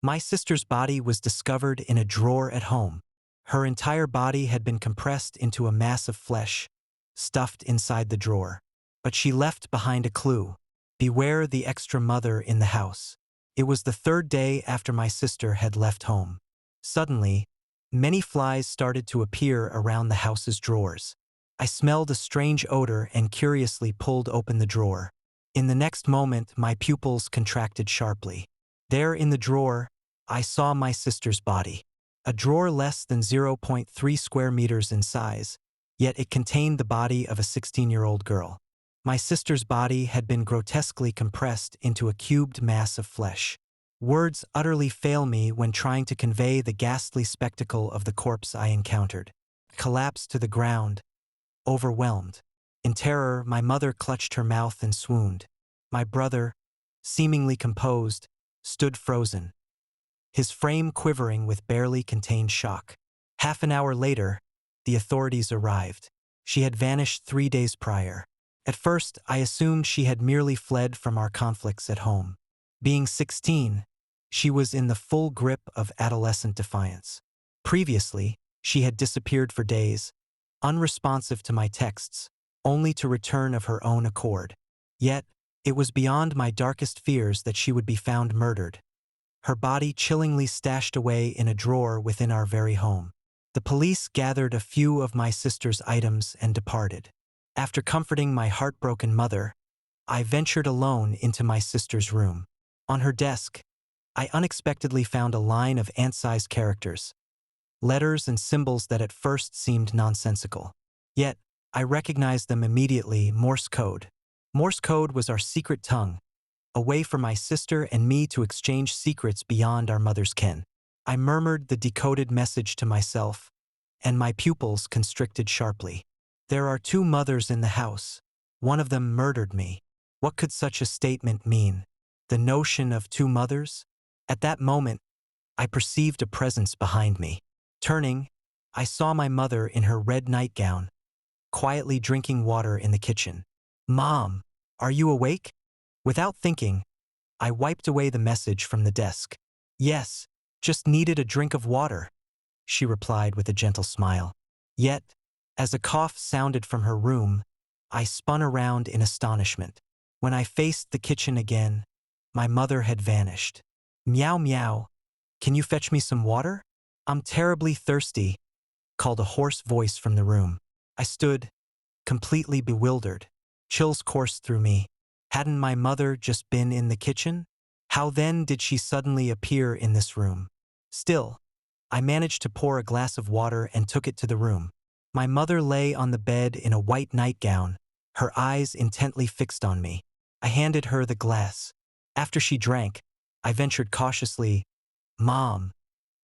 My sister's body was discovered in a drawer at home. Her entire body had been compressed into a mass of flesh, stuffed inside the drawer. But she left behind a clue. Beware the extra mother in the house. It was the third day after my sister had left home. Suddenly, many flies started to appear around the house's drawers. I smelled a strange odor and curiously pulled open the drawer. In the next moment, my pupils contracted sharply. There in the drawer, I saw my sister's body. A drawer less than 0.3 square meters in size, yet it contained the body of a 16-year-old girl. My sister's body had been grotesquely compressed into a cubed mass of flesh. Words utterly fail me when trying to convey the ghastly spectacle of the corpse I encountered. Collapsed to the ground, overwhelmed. In terror, my mother clutched her mouth and swooned. My brother, seemingly composed, stood frozen, his frame quivering with barely contained shock. Half an hour later, the authorities arrived. She had vanished 3 days prior. At first, I assumed she had merely fled from our conflicts at home. Being 16, she was in the full grip of adolescent defiance. Previously, she had disappeared for days, unresponsive to my texts, only to return of her own accord. Yet, it was beyond my darkest fears that she would be found murdered, her body chillingly stashed away in a drawer within our very home. The police gathered a few of my sister's items and departed. After comforting my heartbroken mother, I ventured alone into my sister's room. On her desk, I unexpectedly found a line of ant-sized characters, letters and symbols that at first seemed nonsensical. Yet, I recognized them immediately: Morse code. Morse code was our secret tongue, a way for my sister and me to exchange secrets beyond our mother's ken. I murmured the decoded message to myself, and my pupils constricted sharply. There are 2 mothers in the house. One of them murdered me. What could such a statement mean? The notion of 2 mothers? At that moment, I perceived a presence behind me. Turning, I saw my mother in her red nightgown, quietly drinking water in the kitchen. "Mom, are you awake?" Without thinking, I wiped away the message from the desk. "Yes, just needed a drink of water," she replied with a gentle smile. Yet, as a cough sounded from her room, I spun around in astonishment. When I faced the kitchen again, my mother had vanished. "Meow meow, can you fetch me some water? I'm terribly thirsty," called a hoarse voice from the room. I stood, completely bewildered. Chills coursed through me. Hadn't my mother just been in the kitchen? How then did she suddenly appear in this room? Still, I managed to pour a glass of water and took it to the room. My mother lay on the bed in a white nightgown, her eyes intently fixed on me. I handed her the glass. After she drank, I ventured cautiously, "Mom,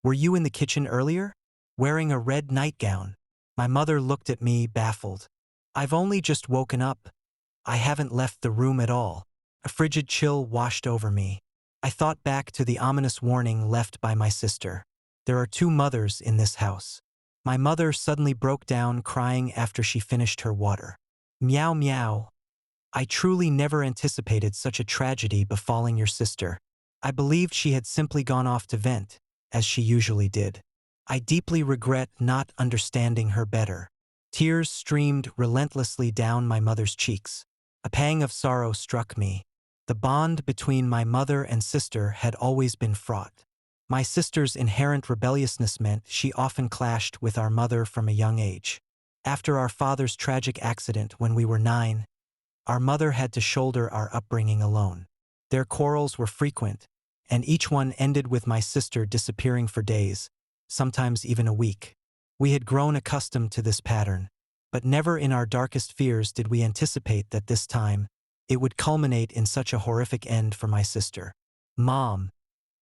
were you in the kitchen earlier, wearing a red nightgown?" My mother looked at me, baffled. "I've only just woken up. I haven't left the room at all." A frigid chill washed over me. I thought back to the ominous warning left by my sister. There are 2 mothers in this house. My mother suddenly broke down, crying after she finished her water. "Meow meow. I truly never anticipated such a tragedy befalling your sister. I believed she had simply gone off to vent, as she usually did. I deeply regret not understanding her better." Tears streamed relentlessly down my mother's cheeks. A pang of sorrow struck me. The bond between my mother and sister had always been fraught. My sister's inherent rebelliousness meant she often clashed with our mother from a young age. After our father's tragic accident when we were 9, our mother had to shoulder our upbringing alone. Their quarrels were frequent, and each one ended with my sister disappearing for days, sometimes even a week. We had grown accustomed to this pattern, but never in our darkest fears did we anticipate that this time, it would culminate in such a horrific end for my sister. "Mom,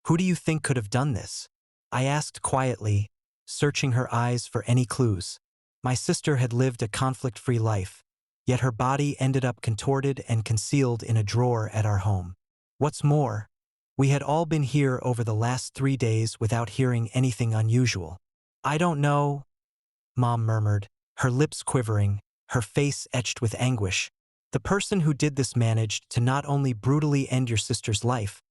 who do you think could have done this?" I asked quietly, searching her eyes for any clues. My sister had lived a conflict-free life, yet her body ended up contorted and concealed in a drawer at our home. What's more, we had all been here over the last 3 days without hearing anything unusual. "I don't know," Mom murmured, her lips quivering, her face etched with anguish. "The person who did this managed to not only brutally end your sister's life,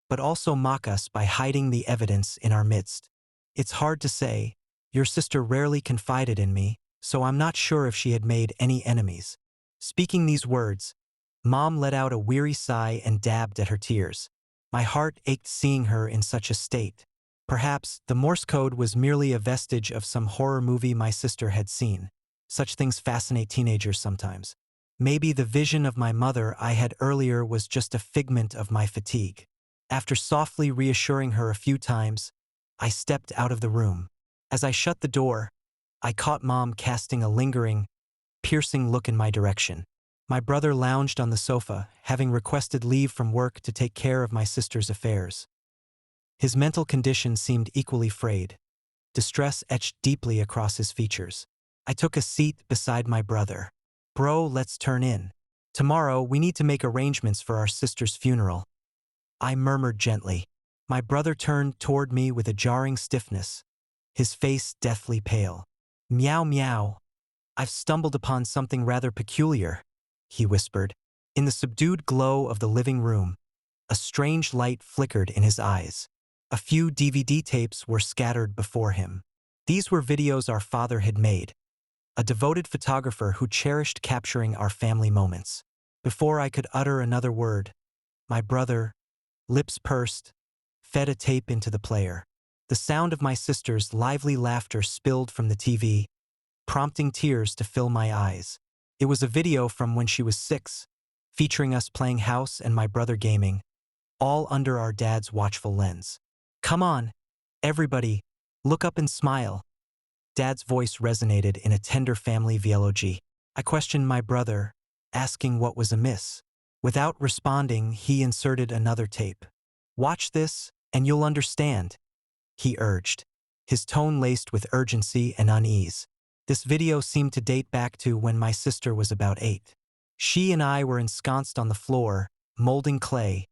but also mock us by hiding the evidence in our midst. It's hard to say. Your sister rarely confided in me, so I'm not sure if she had made any enemies. Speaking these words, Mom let out a weary sigh and dabbed at her tears. My heart ached seeing her in such a state. Perhaps the Morse code was merely a vestige of some horror movie my sister had seen. Such things fascinate teenagers sometimes. Maybe the vision of my mother I had earlier was just a figment of my fatigue. After softly reassuring her a few times, I stepped out of the room. As I shut the door, I caught Mom casting a lingering, piercing look in my direction. My brother lounged on the sofa, having requested leave from work to take care of my sister's affairs. His mental condition seemed equally frayed. Distress etched deeply across his features. I took a seat beside my brother. Bro, let's turn in. Tomorrow, we need to make arrangements for our sister's funeral. I murmured gently. My brother turned toward me with a jarring stiffness, his face deathly pale. Meow meow. I've stumbled upon something rather peculiar, he whispered. In the subdued glow of the living room, a strange light flickered in his eyes. A few DVD tapes were scattered before him. These were videos our father had made, a devoted photographer who cherished capturing our family moments. Before I could utter another word, my brother, lips pursed, fed a tape into the player. The sound of my sister's lively laughter spilled from the TV, prompting tears to fill my eyes. It was a video from when she was 6, featuring us playing house and my brother gaming, all under our dad's watchful lens. Come on, everybody, look up and smile. Dad's voice resonated in a tender family vlog. I questioned my brother, asking what was amiss. Without responding, he inserted another tape. Watch this, and you'll understand, he urged, his tone laced with urgency and unease. This video seemed to date back to when my sister was about 8. She and I were ensconced on the floor, molding clay.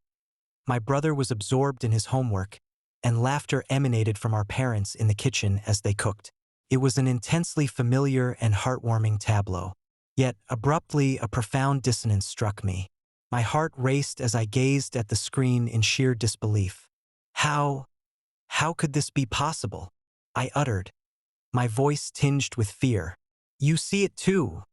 My brother was absorbed in his homework, and laughter emanated from our parents in the kitchen as they cooked. It was an intensely familiar and heartwarming tableau. Yet, abruptly, a profound dissonance struck me. My heart raced as I gazed at the screen in sheer disbelief. How could this be possible? I uttered, my voice tinged with fear. You see it too,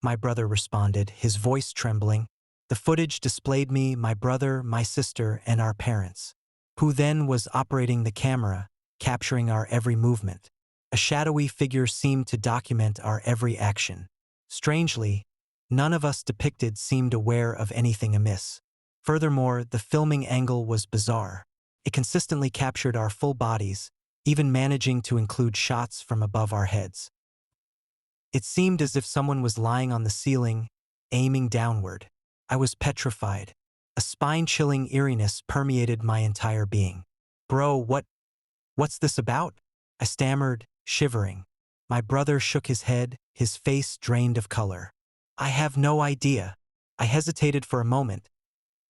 my brother responded, his voice trembling. The footage displayed me, my brother, my sister, and our parents. Who then was operating the camera, capturing our every movement? A shadowy figure seemed to document our every action. Strangely, none of us depicted seemed aware of anything amiss. Furthermore, the filming angle was bizarre. It consistently captured our full bodies, even managing to include shots from above our heads. It seemed as if someone was lying on the ceiling, aiming downward. I was petrified. A spine-chilling eeriness permeated my entire being. Bro, what's this about? I stammered, shivering. My brother shook his head, his face drained of color. I have no idea. I hesitated for a moment,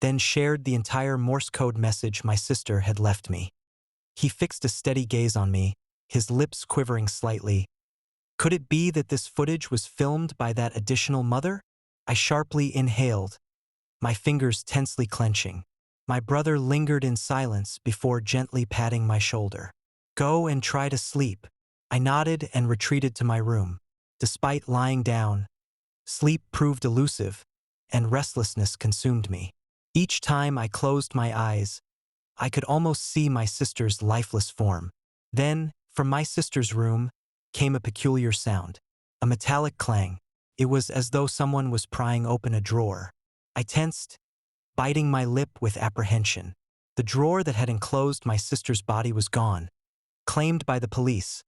then shared the entire Morse code message my sister had left me. He fixed a steady gaze on me, his lips quivering slightly. Could it be that this footage was filmed by that additional mother? I sharply inhaled, my fingers tensely clenching. My brother lingered in silence before gently patting my shoulder. Go and try to sleep. I nodded and retreated to my room. Despite lying down, sleep proved elusive, and restlessness consumed me. Each time I closed my eyes, I could almost see my sister's lifeless form. Then, from my sister's room, came a peculiar sound, a metallic clang. It was as though someone was prying open a drawer. I tensed, biting my lip with apprehension. The drawer that had enclosed my sister's body was gone, claimed by the police,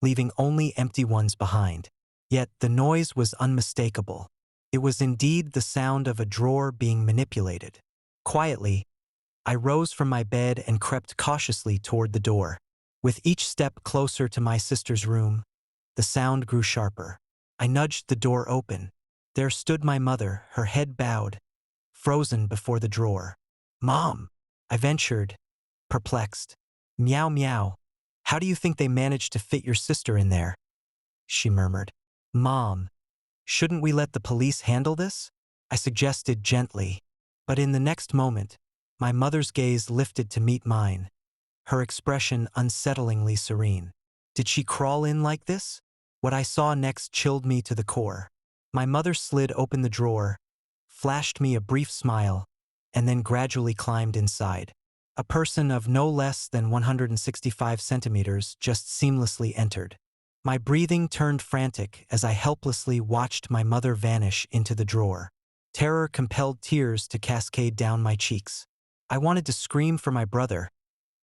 leaving only empty ones behind. Yet the noise was unmistakable. It was indeed the sound of a drawer being manipulated. Quietly, I rose from my bed and crept cautiously toward the door. With each step closer to my sister's room, the sound grew sharper. I nudged the door open. There stood my mother, her head bowed, frozen before the drawer. Mom, I ventured, perplexed. Meow meow. How do you think they managed to fit your sister in there? She murmured. Mom, shouldn't we let the police handle this? I suggested gently. But in the next moment, My mother's gaze lifted to meet mine, her expression unsettlingly serene. Did she crawl in like this? What I saw next chilled me to the core. My mother slid open the drawer, flashed me a brief smile, and then gradually climbed inside. A person of no less than 165 centimeters just seamlessly entered. My breathing turned frantic as I helplessly watched my mother vanish into the drawer. Terror compelled tears to cascade down my cheeks. I wanted to scream for my brother,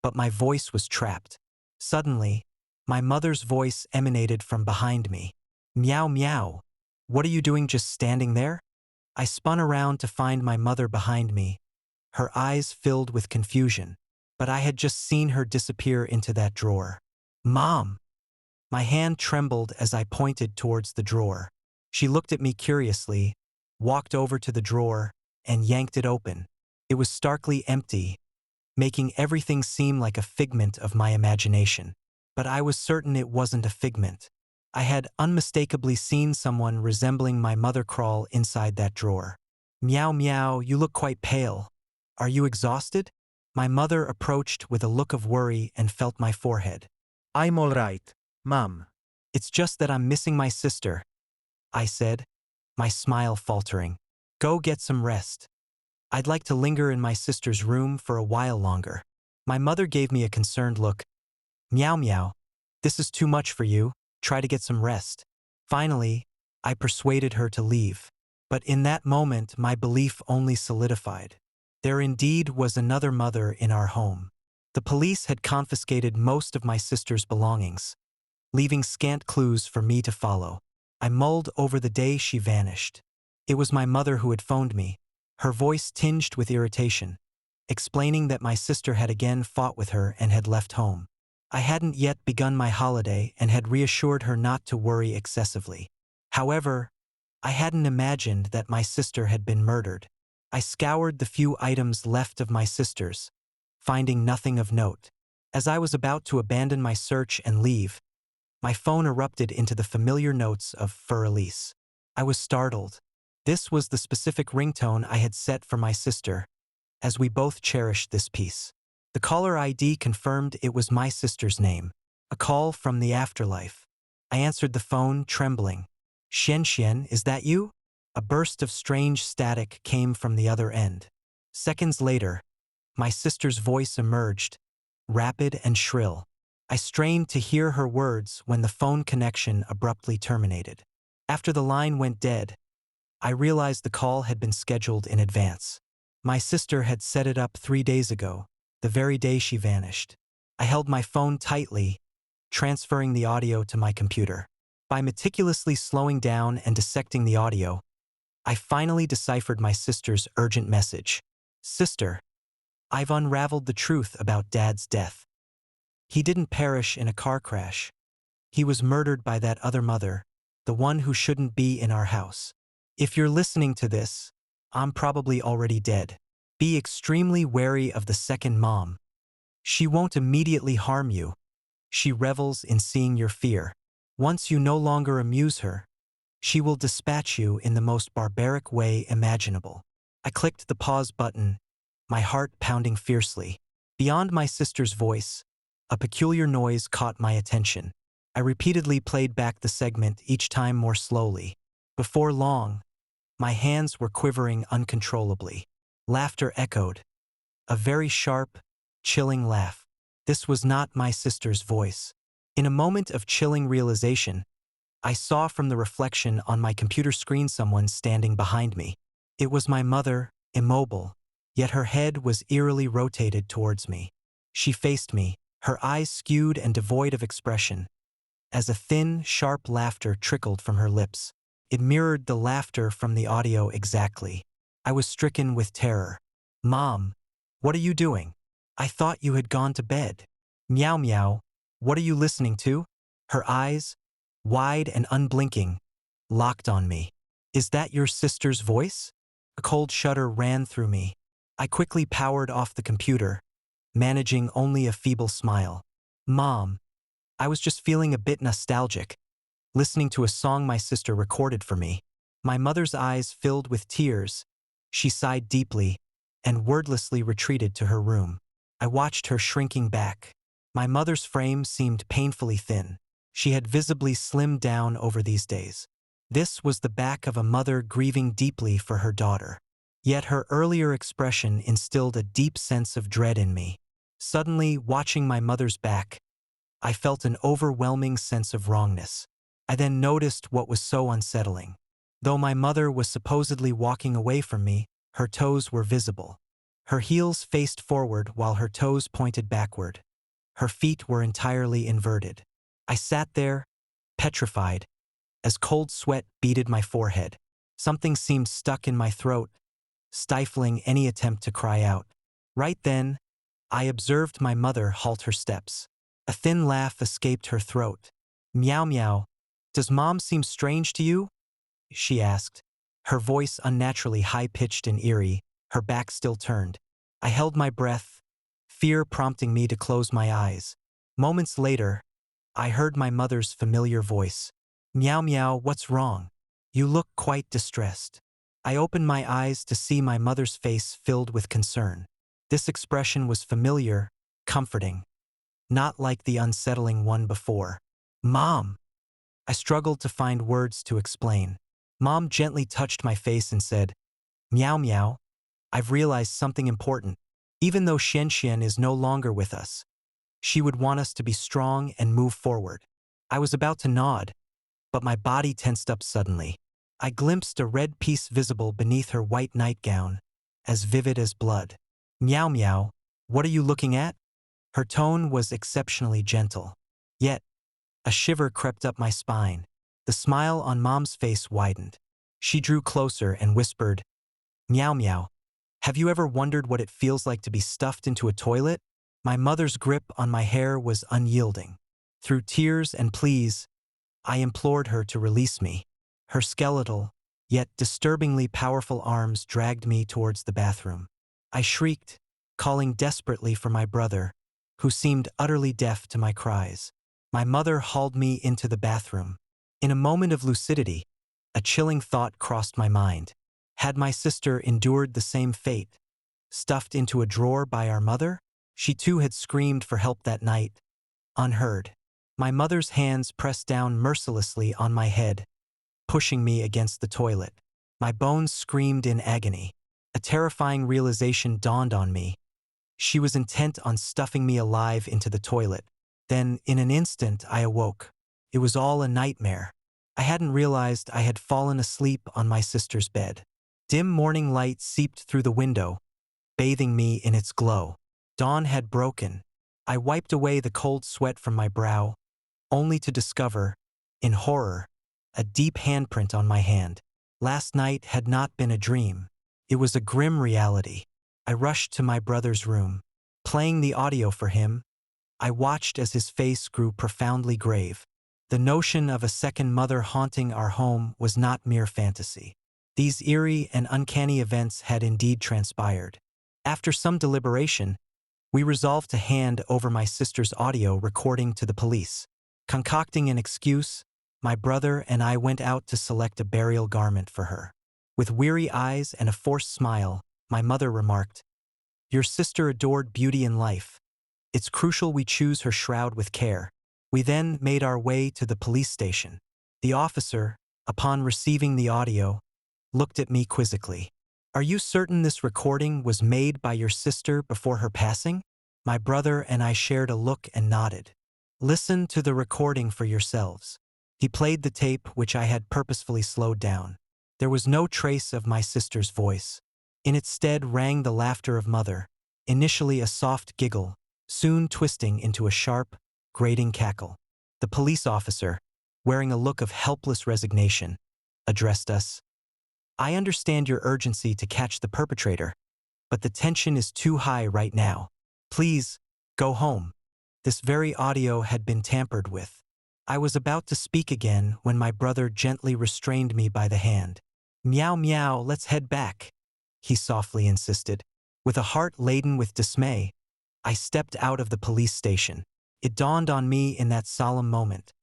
but my voice was trapped. Suddenly, my mother's voice emanated from behind me. Meow meow. What are you doing just standing there? I spun around to find my mother behind me, her eyes filled with confusion, but I had just seen her disappear into that drawer. Mom! My hand trembled as I pointed towards the drawer. She looked at me curiously, walked over to the drawer, and yanked it open. It was starkly empty, making everything seem like a figment of my imagination. But I was certain it wasn't a figment. I had unmistakably seen someone resembling my mother crawl inside that drawer. Meow meow, you look quite pale. Are you exhausted? My mother approached with a look of worry and felt my forehead. I'm all right, Mom. It's just that I'm missing my sister, I said, my smile faltering. Go get some rest. I'd like to linger in my sister's room for a while longer. My mother gave me a concerned look. Meow meow. This is too much for you. Try to get some rest. Finally, I persuaded her to leave. But in that moment, my belief only solidified. There indeed was another mother in our home. The police had confiscated most of my sister's belongings, leaving scant clues for me to follow. I mulled over the day she vanished. It was my mother who had phoned me, her voice tinged with irritation, explaining that my sister had again fought with her and had left home. I hadn't yet begun my holiday and had reassured her not to worry excessively. However, I hadn't imagined that my sister had been murdered. I scoured the few items left of my sister's, finding nothing of note. As I was about to abandon my search and leave, my phone erupted into the familiar notes of Fur Elise. I was startled. This was the specific ringtone I had set for my sister, as we both cherished this piece. The caller ID confirmed it was my sister's name, a call from the afterlife. I answered the phone, trembling. Xian Xian, is that you? A burst of strange static came from the other end. Seconds later, my sister's voice emerged, rapid and shrill. I strained to hear her words when the phone connection abruptly terminated. After the line went dead, I realized the call had been scheduled in advance. My sister had set it up 3 days ago, the very day she vanished. I held my phone tightly, transferring the audio to my computer. By meticulously slowing down and dissecting the audio, I finally deciphered my sister's urgent message. Sister, I've unraveled the truth about Dad's death. He didn't perish in a car crash. He was murdered by that other mother, the one who shouldn't be in our house. If you're listening to this, I'm probably already dead. Be extremely wary of the second mom. She won't immediately harm you. She revels in seeing your fear. Once you no longer amuse her, she will dispatch you in the most barbaric way imaginable. I clicked the pause button, my heart pounding fiercely. Beyond my sister's voice, a peculiar noise caught my attention. I repeatedly played back the segment, each time more slowly. Before long, my hands were quivering uncontrollably. Laughter echoed. A very sharp, chilling laugh. This was not my sister's voice. In a moment of chilling realization, I saw from the reflection on my computer screen someone standing behind me. It was my mother, immobile, yet her head was eerily rotated towards me. She faced me, her eyes skewed and devoid of expression, as a thin, sharp laughter trickled from her lips. It mirrored the laughter from the audio exactly. I was stricken with terror. Mom, what are you doing? I thought you had gone to bed. Meow meow, what are you listening to? Her eyes, wide and unblinking, locked on me. Is that your sister's voice? A cold shudder ran through me. I quickly powered off the computer, managing only a feeble smile. Mom, I was just feeling a bit nostalgic, listening to a song my sister recorded for me. My mother's eyes filled with tears. She sighed deeply, and wordlessly retreated to her room. I watched her shrinking back. My mother's frame seemed painfully thin. She had visibly slimmed down over these days. This was the back of a mother grieving deeply for her daughter. Yet her earlier expression instilled a deep sense of dread in me. Suddenly, watching my mother's back, I felt an overwhelming sense of wrongness. I then noticed what was so unsettling. Though my mother was supposedly walking away from me, her toes were visible. Her heels faced forward while her toes pointed backward. Her feet were entirely inverted. I sat there, petrified, as cold sweat beaded my forehead. Something seemed stuck in my throat, stifling any attempt to cry out. Right then, I observed my mother halt her steps. A thin laugh escaped her throat. "Meow meow, does Mom seem strange to you?" she asked, her voice unnaturally high-pitched and eerie, her back still turned. I held my breath, fear prompting me to close my eyes. Moments later, I heard my mother's familiar voice. "Meow meow, what's wrong? You look quite distressed." I opened my eyes to see my mother's face filled with concern. This expression was familiar, comforting, not like the unsettling one before. "Mom!" I struggled to find words to explain. Mom gently touched my face and said, "Meow meow, I've realized something important. Even though Xian Xian is no longer with us, she would want us to be strong and move forward." I was about to nod, but my body tensed up suddenly. I glimpsed a red piece visible beneath her white nightgown, as vivid as blood. "Meow meow, what are you looking at?" Her tone was exceptionally gentle. Yet, a shiver crept up my spine. The smile on Mom's face widened. She drew closer and whispered, "Meow meow, have you ever wondered what it feels like to be stuffed into a toilet?" My mother's grip on my hair was unyielding. Through tears and pleas, I implored her to release me. Her skeletal, yet disturbingly powerful arms dragged me towards the bathroom. I shrieked, calling desperately for my brother, who seemed utterly deaf to my cries. My mother hauled me into the bathroom. In a moment of lucidity, a chilling thought crossed my mind. Had my sister endured the same fate, stuffed into a drawer by our mother? She too had screamed for help that night, unheard. My mother's hands pressed down mercilessly on my head, pushing me against the toilet. My bones screamed in agony. A terrifying realization dawned on me. She was intent on stuffing me alive into the toilet. Then, in an instant, I awoke. It was all a nightmare. I hadn't realized I had fallen asleep on my sister's bed. Dim morning light seeped through the window, bathing me in its glow. Dawn had broken. I wiped away the cold sweat from my brow, only to discover, in horror, a deep handprint on my hand. Last night had not been a dream. It was a grim reality. I rushed to my brother's room. Playing the audio for him, I watched as his face grew profoundly grave. The notion of a second mother haunting our home was not mere fantasy. These eerie and uncanny events had indeed transpired. After some deliberation, we resolved to hand over my sister's audio recording to the police. Concocting an excuse, my brother and I went out to select a burial garment for her. With weary eyes and a forced smile, my mother remarked, "Your sister adored beauty in life. It's crucial we choose her shroud with care." We then made our way to the police station. The officer, upon receiving the audio, looked at me quizzically. "Are you certain this recording was made by your sister before her passing?" My brother and I shared a look and nodded. "Listen to the recording for yourselves." He played the tape, which I had purposefully slowed down. There was no trace of my sister's voice. In its stead rang the laughter of mother, initially a soft giggle, soon twisting into a sharp, grating cackle. The police officer, wearing a look of helpless resignation, addressed us. "I understand your urgency to catch the perpetrator, but the tension is too high right now. Please, go home." This very audio had been tampered with. I was about to speak again when my brother gently restrained me by the hand. "Meow meow, let's head back," he softly insisted. With a heart laden with dismay, I stepped out of the police station. It dawned on me in that solemn moment.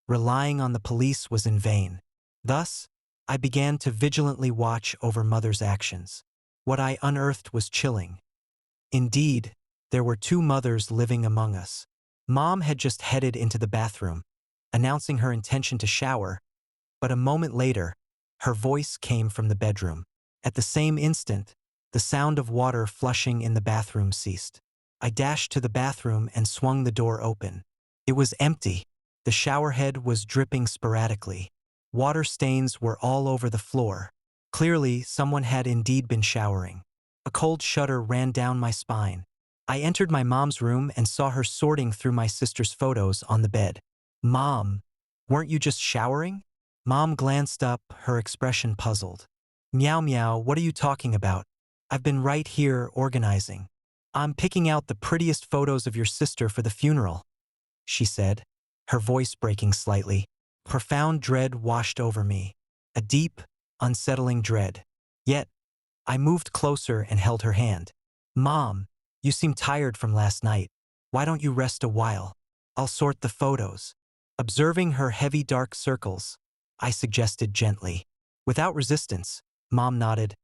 Relying on the police was in vain. Thus, I began to vigilantly watch over mother's actions. What I unearthed was chilling. Indeed, there were two mothers living among us. Mom had just headed into the bathroom, announcing her intention to shower, but a moment later, her voice came from the bedroom. At the same instant, the sound of water flushing in the bathroom ceased. I dashed to the bathroom and swung the door open. It was empty. The shower head was dripping sporadically. Water stains were all over the floor. Clearly, someone had indeed been showering. A cold shudder ran down my spine. I entered my mom's room and saw her sorting through my sister's photos on the bed. "Mom, weren't you just showering?" Mom glanced up, her expression puzzled. "Meow meow, what are you talking about? I've been right here organizing. I'm picking out the prettiest photos of your sister for the funeral," she said, her voice breaking slightly. Profound dread washed over me. A deep, unsettling dread. Yet, I moved closer and held her hand. "Mom, you seem tired from last night. Why don't you rest a while? I'll sort the photos." Observing her heavy dark circles, I suggested gently. Without resistance, Mom nodded.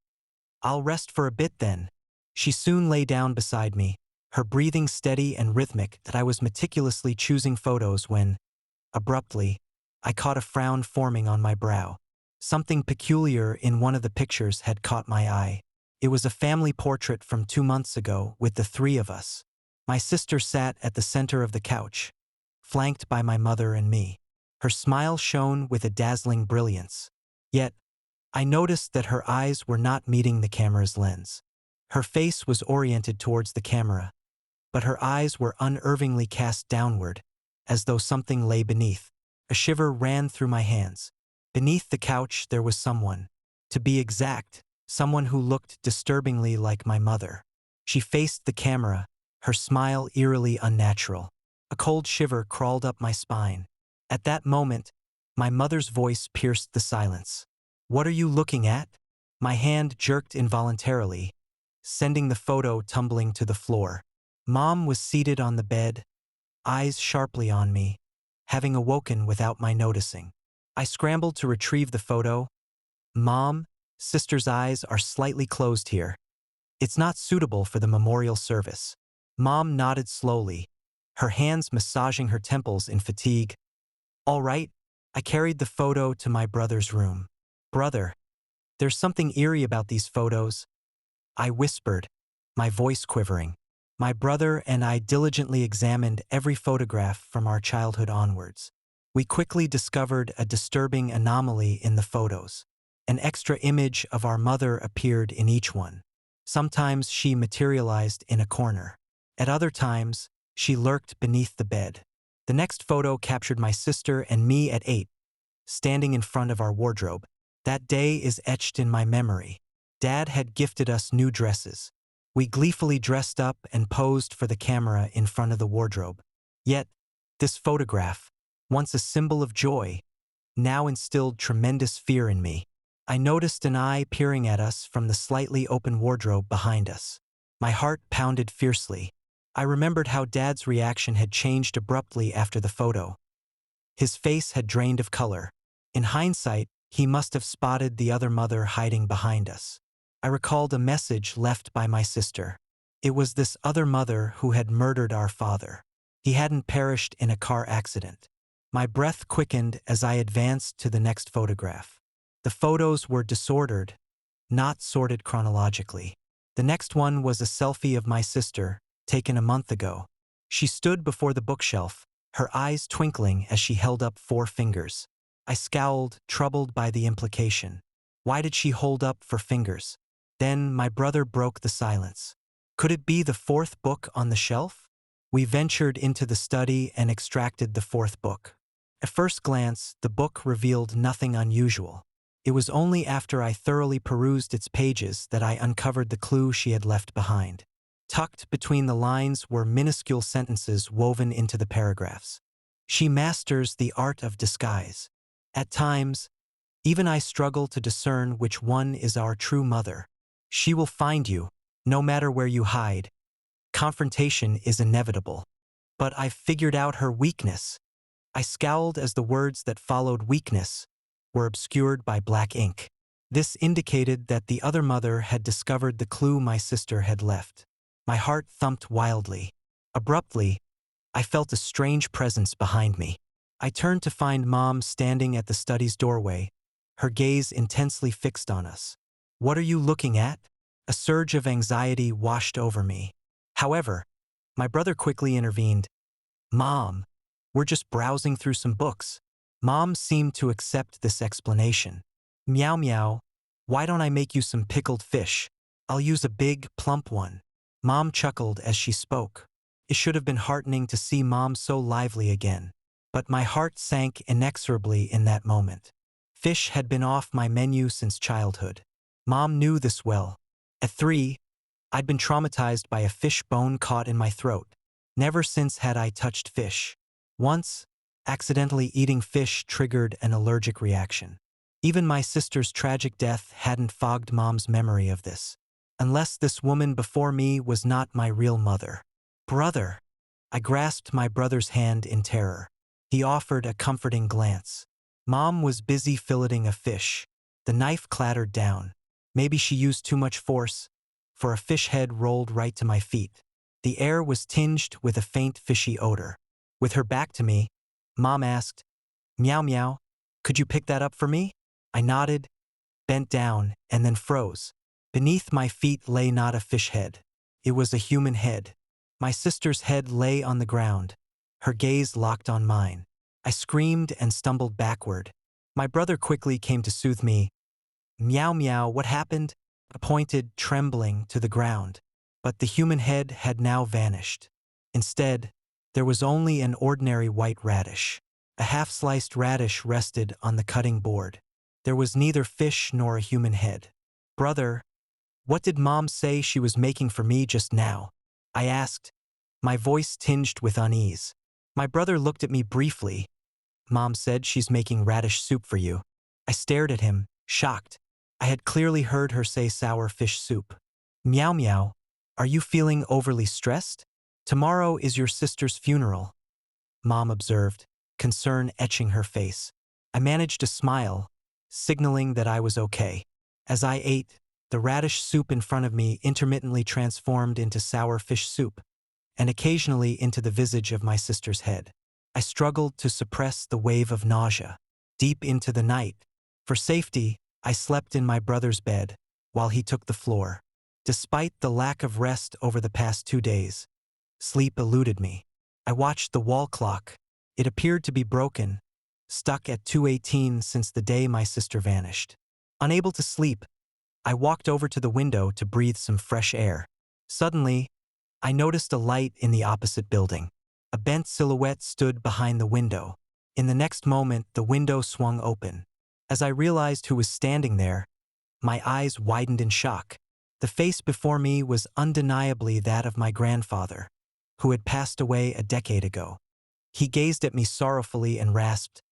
"I'll rest for a bit then." She soon lay down beside me, her breathing steady and rhythmic that I was meticulously choosing photos when, abruptly, I caught a frown forming on my brow. Something peculiar in one of the pictures had caught my eye. It was a family portrait from 2 months ago with the three of us. My sister sat at the center of the couch, flanked by my mother and me. Her smile shone with a dazzling brilliance. Yet, I noticed that her eyes were not meeting the camera's lens. Her face was oriented towards the camera, but her eyes were unervingly cast downward, as though something lay beneath. A shiver ran through my hands. Beneath the couch there was someone. To be exact, someone who looked disturbingly like my mother. She faced the camera, her smile eerily unnatural. A cold shiver crawled up my spine. At that moment, my mother's voice pierced the silence. "What are you looking at?" My hand jerked involuntarily, sending the photo tumbling to the floor. Mom was seated on the bed, eyes sharply on me, having awoken without my noticing. I scrambled to retrieve the photo. "Mom, sister's eyes are slightly closed here. It's not suitable for the memorial service." Mom nodded slowly, her hands massaging her temples in fatigue. "All right." I carried the photo to my brother's room. "Brother, there's something eerie about these photos," I whispered, my voice quivering. My brother and I diligently examined every photograph from our childhood onwards. We quickly discovered a disturbing anomaly in the photos. An extra image of our mother appeared in each one. Sometimes she materialized in a corner. At other times, she lurked beneath the bed. The next photo captured my sister and me at 8, standing in front of our wardrobe. That day is etched in my memory. Dad had gifted us new dresses. We gleefully dressed up and posed for the camera in front of the wardrobe. Yet, this photograph, once a symbol of joy, now instilled tremendous fear in me. I noticed an eye peering at us from the slightly open wardrobe behind us. My heart pounded fiercely. I remembered how Dad's reaction had changed abruptly after the photo. His face had drained of color. In hindsight, he must have spotted the other mother hiding behind us. I recalled a message left by my sister. It was this other mother who had murdered our father. He hadn't perished in a car accident. My breath quickened as I advanced to the next photograph. The photos were disordered, not sorted chronologically. The next one was a selfie of my sister, taken a month ago. She stood before the bookshelf, her eyes twinkling as she held up 4 fingers. I scowled, troubled by the implication. Why did she hold up 4 fingers? Then my brother broke the silence. Could it be the 4th book on the shelf? We ventured into the study and extracted the 4th book. At first glance, the book revealed nothing unusual. It was only after I thoroughly perused its pages that I uncovered the clue she had left behind. Tucked between the lines were minuscule sentences woven into the paragraphs. She masters the art of disguise. At times, even I struggle to discern which one is our true mother. She will find you, no matter where you hide. Confrontation is inevitable. But I've figured out her weakness. I scowled as the words that followed weakness were obscured by black ink. This indicated that the other mother had discovered the clue my sister had left. My heart thumped wildly. Abruptly, I felt a strange presence behind me. I turned to find Mom standing at the study's doorway, her gaze intensely fixed on us. "What are you looking at?" A surge of anxiety washed over me. However, my brother quickly intervened. "Mom, we're just browsing through some books." Mom seemed to accept this explanation. "Meow meow, why don't I make you some pickled fish? I'll use a big, plump one." Mom chuckled as she spoke. It should have been heartening to see Mom so lively again. But my heart sank inexorably in that moment. Fish had been off my menu since childhood. Mom knew this well. At 3, I'd been traumatized by a fish bone caught in my throat. Never since had I touched fish. Once, accidentally eating fish triggered an allergic reaction. Even my sister's tragic death hadn't fogged Mom's memory of this. Unless this woman before me was not my real mother. "Brother." I grasped my brother's hand in terror. He offered a comforting glance. Mom was busy filleting a fish. The knife clattered down. Maybe she used too much force, for a fish head rolled right to my feet. The air was tinged with a faint fishy odor. With her back to me, Mom asked, "Meow meow, could you pick that up for me?" I nodded, bent down, and then froze. Beneath my feet lay not a fish head. It was a human head. My sister's head lay on the ground, her gaze locked on mine. I screamed and stumbled backward. My brother quickly came to soothe me. "Meow meow, what happened?" I pointed, trembling, to the ground. But the human head had now vanished. Instead, there was only an ordinary white radish. A half-sliced radish rested on the cutting board. There was neither fish nor a human head. "Brother, what did Mom say she was making for me just now?" I asked, my voice tinged with unease. My brother looked at me briefly. "Mom said she's making radish soup for you." I stared at him, shocked. I had clearly heard her say sour fish soup. "Meow meow, are you feeling overly stressed? Tomorrow is your sister's funeral," Mom observed, concern etching her face. I managed a smile, signaling that I was okay. As I ate, the radish soup in front of me intermittently transformed into sour fish soup, and occasionally into the visage of my sister's head. I struggled to suppress the wave of nausea. Deep into the night, for safety, I slept in my brother's bed, while he took the floor. Despite the lack of rest over the past 2 days, sleep eluded me. I watched the wall clock. It appeared to be broken, stuck at 2:18 since the day my sister vanished. Unable to sleep, I walked over to the window to breathe some fresh air. Suddenly, I noticed a light in the opposite building. A bent silhouette stood behind the window. In the next moment, the window swung open. As I realized who was standing there, my eyes widened in shock. The face before me was undeniably that of my grandfather, who had passed away a decade ago. He gazed at me sorrowfully and rasped,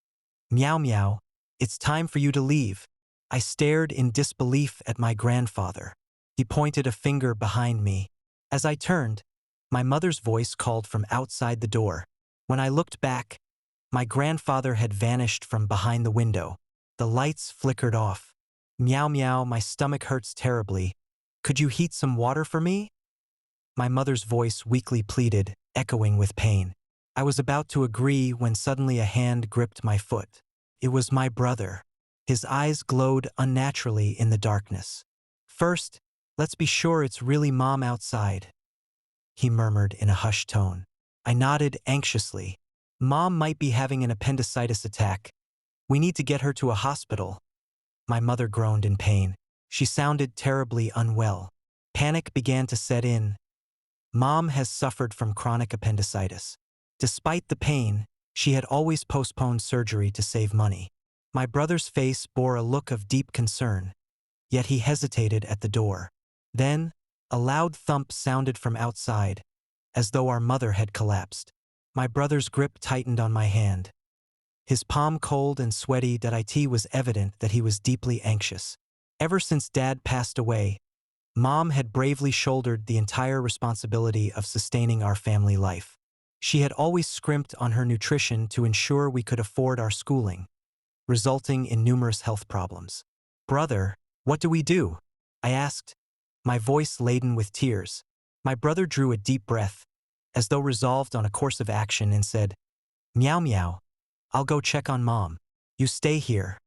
"Meow meow, it's time for you to leave." I stared in disbelief at my grandfather. He pointed a finger behind me. As I turned, my mother's voice called from outside the door. When I looked back, my grandfather had vanished from behind the window. The lights flickered off. "Meow meow, my stomach hurts terribly. Could you heat some water for me?" My mother's voice weakly pleaded, echoing with pain. I was about to agree when suddenly a hand gripped my foot. It was my brother. His eyes glowed unnaturally in the darkness. "First, let's be sure it's really Mom outside," he murmured in a hushed tone. I nodded anxiously. "Mom might be having an appendicitis attack. We need to get her to a hospital." My mother groaned in pain. She sounded terribly unwell. Panic began to set in. Mom has suffered from chronic appendicitis. Despite the pain, she had always postponed surgery to save money. My brother's face bore a look of deep concern, yet he hesitated at the door. Then, a loud thump sounded from outside, as though our mother had collapsed. My brother's grip tightened on my hand. His palm cold and sweaty, it was evident that he was deeply anxious. Ever since Dad passed away, Mom had bravely shouldered the entire responsibility of sustaining our family life. She had always scrimped on her nutrition to ensure we could afford our schooling, resulting in numerous health problems. "Brother, What do we do? I asked, my voice laden with tears. My brother drew a deep breath, as though resolved on a course of action, and said, Meow meow. I'll go check on Mom. You stay here.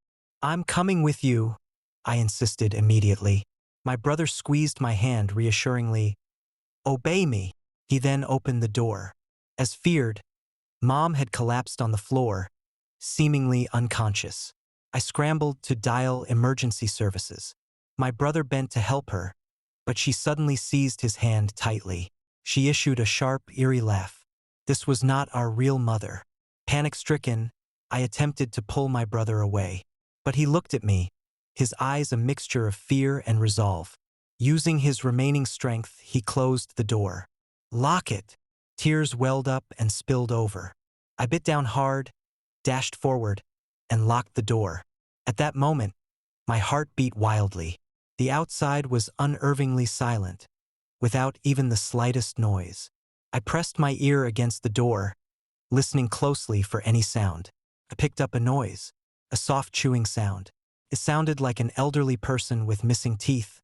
I'm coming with you, I insisted immediately. My brother squeezed my hand reassuringly. Obey me. He then opened the door. As feared, Mom had collapsed on the floor, seemingly unconscious. I scrambled to dial emergency services. My brother bent to help her, but she suddenly seized his hand tightly. She issued a sharp, eerie laugh. This was not our real mother. Panic-stricken, I attempted to pull my brother away. But he looked at me, his eyes a mixture of fear and resolve. Using his remaining strength, he closed the door. Lock it! Tears welled up and spilled over. I bit down hard, dashed forward, and locked the door. At that moment, my heart beat wildly. The outside was unnervingly silent, without even the slightest noise. I pressed my ear against the door, listening closely for any sound. I picked up a noise, a soft chewing sound. It sounded like an elderly person with missing teeth,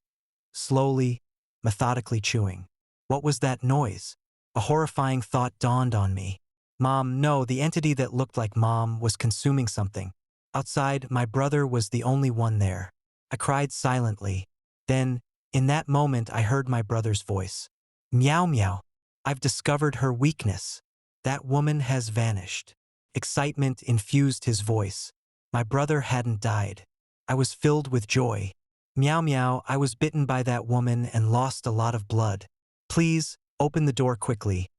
slowly, methodically chewing. What was that noise? A horrifying thought dawned on me. Mom, no, the entity that looked like Mom was consuming something. Outside, my brother was the only one there. I cried silently. Then, in that moment, I heard my brother's voice. Meow meow. I've discovered her weakness. That woman has vanished. Excitement infused his voice. My brother hadn't died. I was filled with joy. Meow meow, I was bitten by that woman and lost a lot of blood. Please, open the door quickly.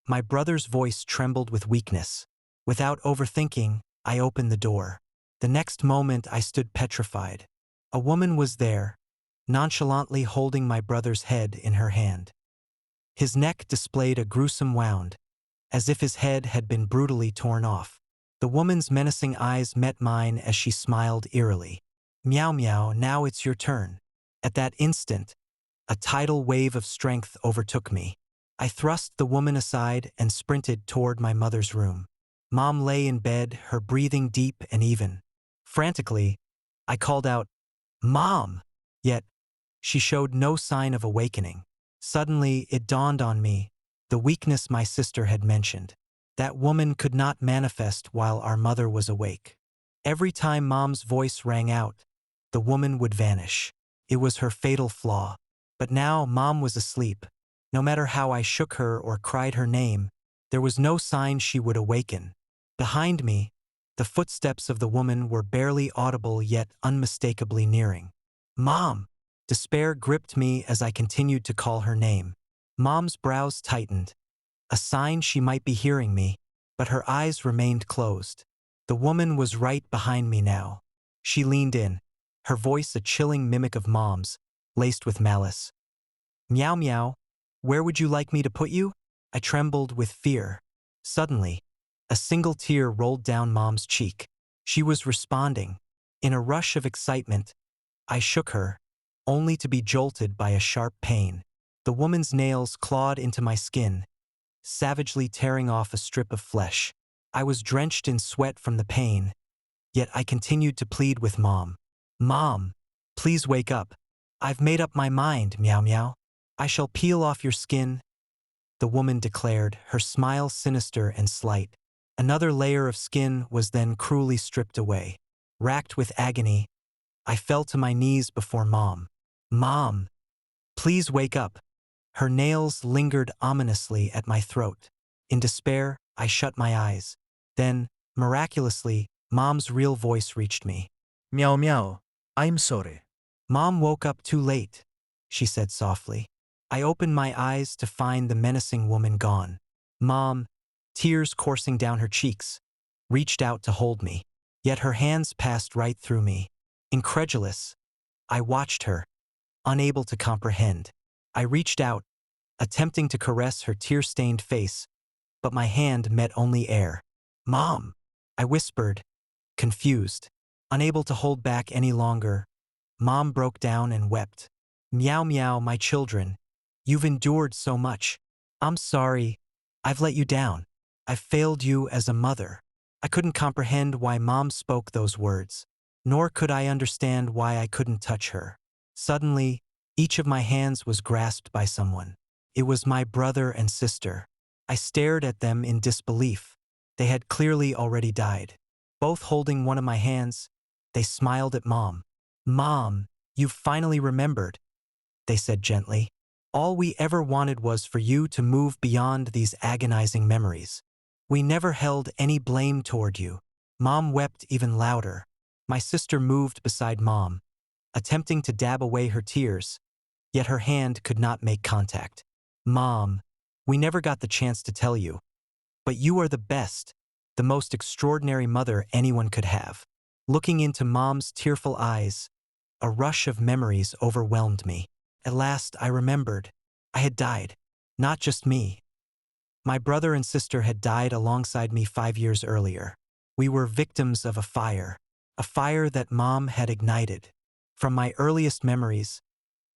My brother's voice trembled with weakness. Without overthinking, I opened the door. The next moment I stood petrified. A woman was there, nonchalantly holding my brother's head in her hand. His neck displayed a gruesome wound, as if his head had been brutally torn off. The woman's menacing eyes met mine as she smiled eerily. Meow meow, now it's your turn. At that instant, a tidal wave of strength overtook me. I thrust the woman aside and sprinted toward my mother's room. Mom lay in bed, her breathing deep and even. Frantically, I called out, Mom! Yet, she showed no sign of awakening. Suddenly, it dawned on me, the weakness my sister had mentioned. That woman could not manifest while our mother was awake. Every time Mom's voice rang out, the woman would vanish. It was her fatal flaw. But now Mom was asleep. No matter how I shook her or cried her name, there was no sign she would awaken. Behind me, the footsteps of the woman were barely audible yet unmistakably nearing. Mom! Despair gripped me as I continued to call her name. Mom's brows tightened, a sign she might be hearing me, but her eyes remained closed. The woman was right behind me now. She leaned in, her voice a chilling mimic of Mom's, laced with malice. Meow meow, where would you like me to put you? I trembled with fear. Suddenly, a single tear rolled down Mom's cheek. She was responding. In a rush of excitement, I shook her, only to be jolted by a sharp pain. The woman's nails clawed into my skin, savagely tearing off a strip of flesh. I was drenched in sweat from the pain, yet I continued to plead with Mom. Mom, please wake up. I've made up my mind, meow meow. I shall peel off your skin, the woman declared, her smile sinister and slight. Another layer of skin was then cruelly stripped away. Racked with agony, I fell to my knees before Mom. Mom, please wake up. Her nails lingered ominously at my throat. In despair, I shut my eyes. Then, miraculously, Mom's real voice reached me. Meow meow. I'm sorry. Mom woke up too late, she said softly. I opened my eyes to find the menacing woman gone. Mom, tears coursing down her cheeks, reached out to hold me. Yet her hands passed right through me. Incredulous, I watched her, unable to comprehend. I reached out, attempting to caress her tear-stained face, but my hand met only air. Mom, I whispered, confused. Unable to hold back any longer, Mom broke down and wept. Meow meow, my children. You've endured so much. I'm sorry. I've let you down. I've failed you as a mother. I couldn't comprehend why Mom spoke those words, nor could I understand why I couldn't touch her. Suddenly, each of my hands was grasped by someone. It was my brother and sister. I stared at them in disbelief. They had clearly already died. Both holding one of my hands, they smiled at Mom. "Mom, you finally remembered," they said gently. "All we ever wanted was for you to move beyond these agonizing memories. We never held any blame toward you." Mom wept even louder. My sister moved beside Mom, attempting to dab away her tears, yet her hand could not make contact. "Mom, we never got the chance to tell you, but you are the best, the most extraordinary mother anyone could have." Looking into Mom's tearful eyes, a rush of memories overwhelmed me. At last I remembered. I had died. Not just me. My brother and sister had died alongside me 5 years earlier. We were victims of a fire that Mom had ignited. From my earliest memories,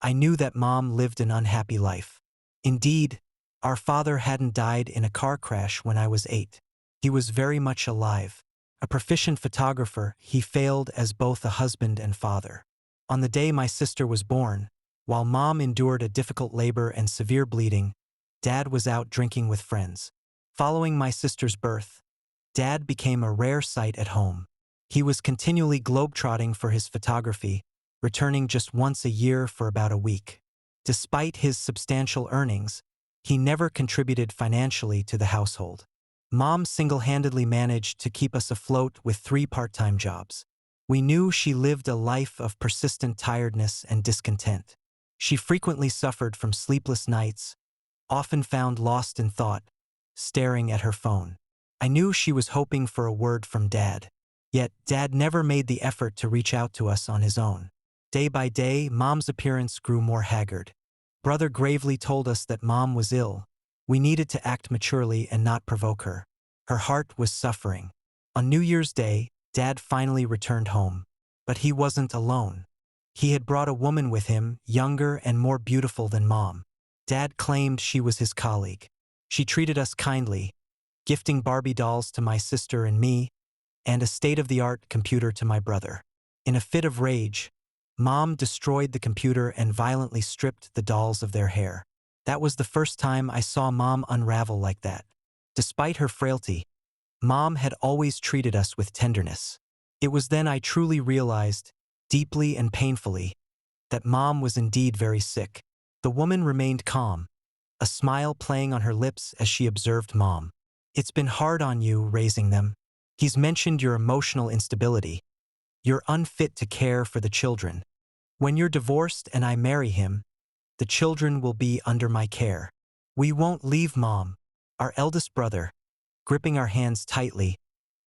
I knew that Mom lived an unhappy life. Indeed, our father hadn't died in a car crash when I was 8. He was very much alive. A proficient photographer, he failed as both a husband and father. On the day my sister was born, while Mom endured a difficult labor and severe bleeding, Dad was out drinking with friends. Following my sister's birth, Dad became a rare sight at home. He was continually globetrotting for his photography, returning just once a year for about a week. Despite his substantial earnings, he never contributed financially to the household. Mom single-handedly managed to keep us afloat with 3 part-time jobs. We knew she lived a life of persistent tiredness and discontent. She frequently suffered from sleepless nights, often found lost in thought, staring at her phone. I knew she was hoping for a word from Dad. Yet Dad never made the effort to reach out to us on his own. Day by day, Mom's appearance grew more haggard. Brother gravely told us that Mom was ill. We needed to act maturely and not provoke her. Her heart was suffering. On New Year's Day, Dad finally returned home. But he wasn't alone. He had brought a woman with him, younger and more beautiful than Mom. Dad claimed she was his colleague. She treated us kindly, gifting Barbie dolls to my sister and me, and a state-of-the-art computer to my brother. In a fit of rage, Mom destroyed the computer and violently stripped the dolls of their hair. That was the first time I saw Mom unravel like that. Despite her frailty, Mom had always treated us with tenderness. It was then I truly realized, deeply and painfully, that Mom was indeed very sick. The woman remained calm, a smile playing on her lips as she observed Mom. "It's been hard on you raising them. He's mentioned your emotional instability. You're unfit to care for the children. When you're divorced and I marry him, the children will be under my care. We won't leave Mom." Our eldest brother, gripping our hands tightly,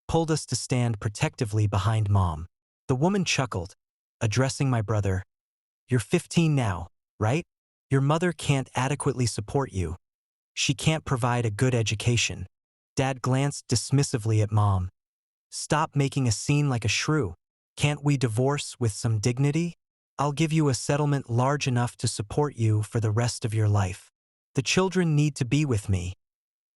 pulled us to stand protectively behind Mom. The woman chuckled, addressing my brother. "You're 15 now, right? Your mother can't adequately support you. She can't provide a good education." Dad glanced dismissively at Mom. "Stop making a scene like a shrew. Can't we divorce with some dignity? I'll give you a settlement large enough to support you for the rest of your life. The children need to be with me.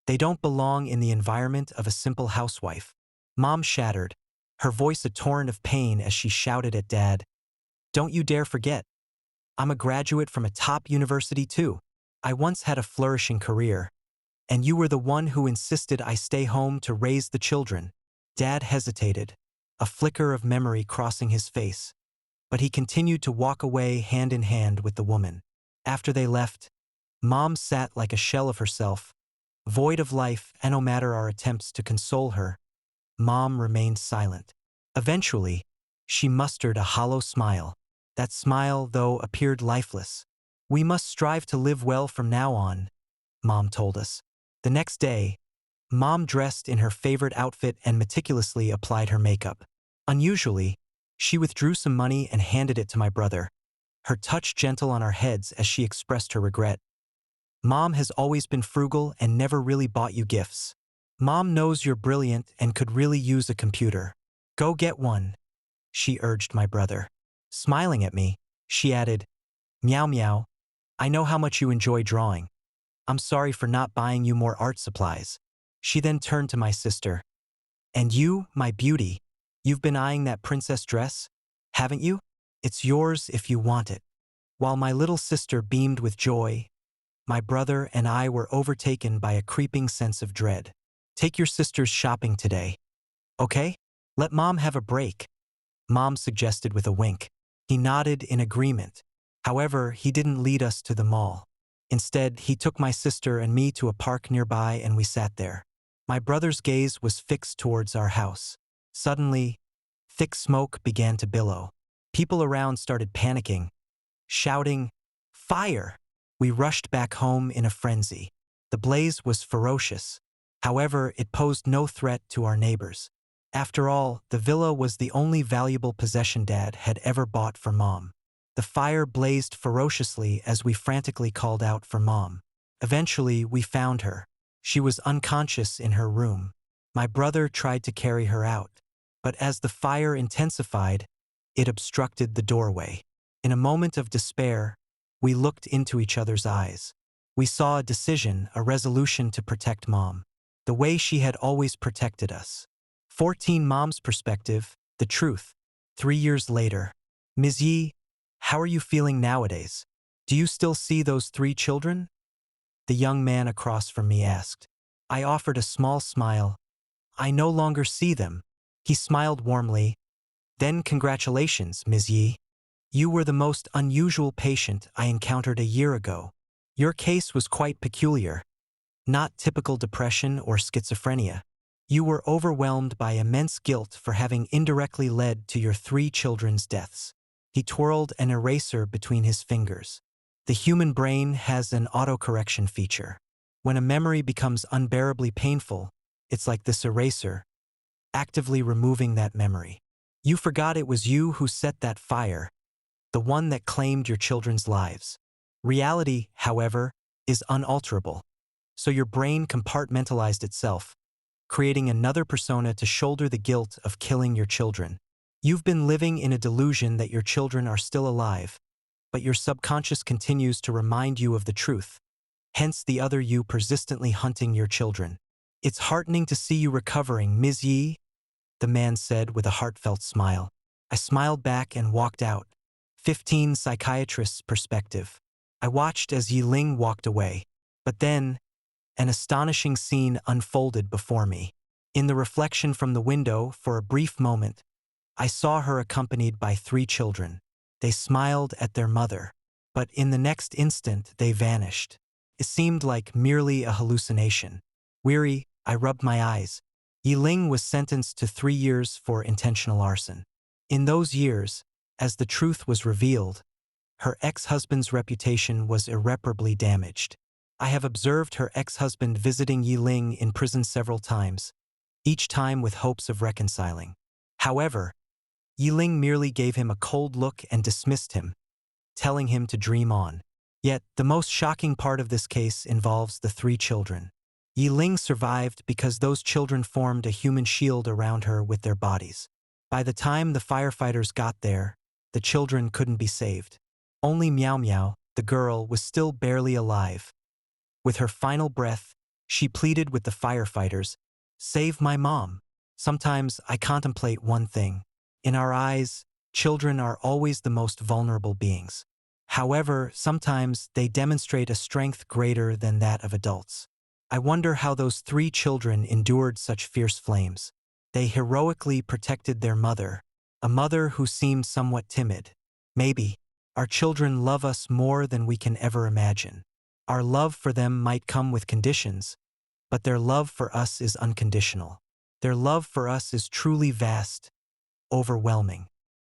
They don't belong in the environment of a simple housewife." Mom shattered, her voice a torrent of pain as she shouted at Dad. "Don't you dare forget. I'm a graduate from a top university too. I once had a flourishing career, and you were the one who insisted I stay home to raise the children." Dad hesitated, a flicker of memory crossing his face, but he continued to walk away hand in hand with the woman. After they left, Mom sat like a shell of herself, void of life, and no matter our attempts to console her, Mom remained silent. Eventually, she mustered a hollow smile. That smile, though, appeared lifeless. "We must strive to live well from now on," Mom told us. The next day, Mom dressed in her favorite outfit and meticulously applied her makeup. Unusually, she withdrew some money and handed it to my brother, her touch gentle on our heads as she expressed her regret. "Mom has always been frugal and never really bought you gifts. Mom knows you're brilliant and could really use a computer. Go get one," she urged my brother. Smiling at me, she added, "Meow meow, I know how much you enjoy drawing. I'm sorry for not buying you more art supplies." She then turned to my sister. "And you, my beauty, you've been eyeing that princess dress, haven't you? It's yours if you want it." While my little sister beamed with joy, my brother and I were overtaken by a creeping sense of dread. Take your sisters shopping today, okay? Let Mom have a break, Mom suggested with a wink. He nodded in agreement. However, he didn't lead us to the mall. Instead, he took my sister and me to a park nearby and we sat there. My brother's gaze was fixed towards our house. Suddenly, thick smoke began to billow. People around started panicking, shouting, "Fire!" We rushed back home in a frenzy. The blaze was ferocious. However, it posed no threat to our neighbors. After all, the villa was the only valuable possession Dad had ever bought for Mom. The fire blazed ferociously as we frantically called out for Mom. Eventually, we found her. She was unconscious in her room. My brother tried to carry her out, but as the fire intensified, it obstructed the doorway. In a moment of despair, we looked into each other's eyes. We saw a decision, a resolution to protect Mom, the way she had always protected us. 14 Mom's perspective, the truth. 3 years later. Ms. Yi, how are you feeling nowadays? Do you still see those 3 children? The young man across from me asked. I offered a small smile. I no longer see them. He smiled warmly. Then congratulations, Ms. Yi. You were the most unusual patient I encountered a year ago. Your case was quite peculiar. Not typical depression or schizophrenia. You were overwhelmed by immense guilt for having indirectly led to your 3 children's deaths. He twirled an eraser between his fingers. The human brain has an autocorrection feature. When a memory becomes unbearably painful, it's like this eraser, actively removing that memory. You forgot it was you who set that fire, the one that claimed your children's lives. Reality, however, is unalterable. So your brain compartmentalized itself, creating another persona to shoulder the guilt of killing your children. You've been living in a delusion that your children are still alive, but your subconscious continues to remind you of the truth, hence the other you persistently hunting your children. It's heartening to see you recovering, Ms. Yi, the man said with a heartfelt smile. I smiled back and walked out. 15 Psychiatrist's perspective. I watched as Yi Ling walked away, but then, an astonishing scene unfolded before me. In the reflection from the window, for a brief moment, I saw her accompanied by 3 children. They smiled at their mother, but in the next instant they vanished. It seemed like merely a hallucination. Weary, I rubbed my eyes. Yi Ling was sentenced to 3 years for intentional arson. In those years, as the truth was revealed, her ex-husband's reputation was irreparably damaged. I have observed her ex-husband visiting Yi Ling in prison several times, each time with hopes of reconciling. However, Yi Ling merely gave him a cold look and dismissed him, telling him to dream on. Yet, the most shocking part of this case involves the 3 children. Yi Ling survived because those children formed a human shield around her with their bodies. By the time the firefighters got there, the children couldn't be saved. Only Miao Miao, the girl, was still barely alive. With her final breath, she pleaded with the firefighters, "Save my mom." Sometimes I contemplate one thing. In our eyes, children are always the most vulnerable beings. However, sometimes they demonstrate a strength greater than that of adults. I wonder how those 3 children endured such fierce flames. They heroically protected their mother, a mother who seemed somewhat timid. Maybe, our children love us more than we can ever imagine. Our love for them might come with conditions, but their love for us is unconditional. Their love for us is truly vast, overwhelming.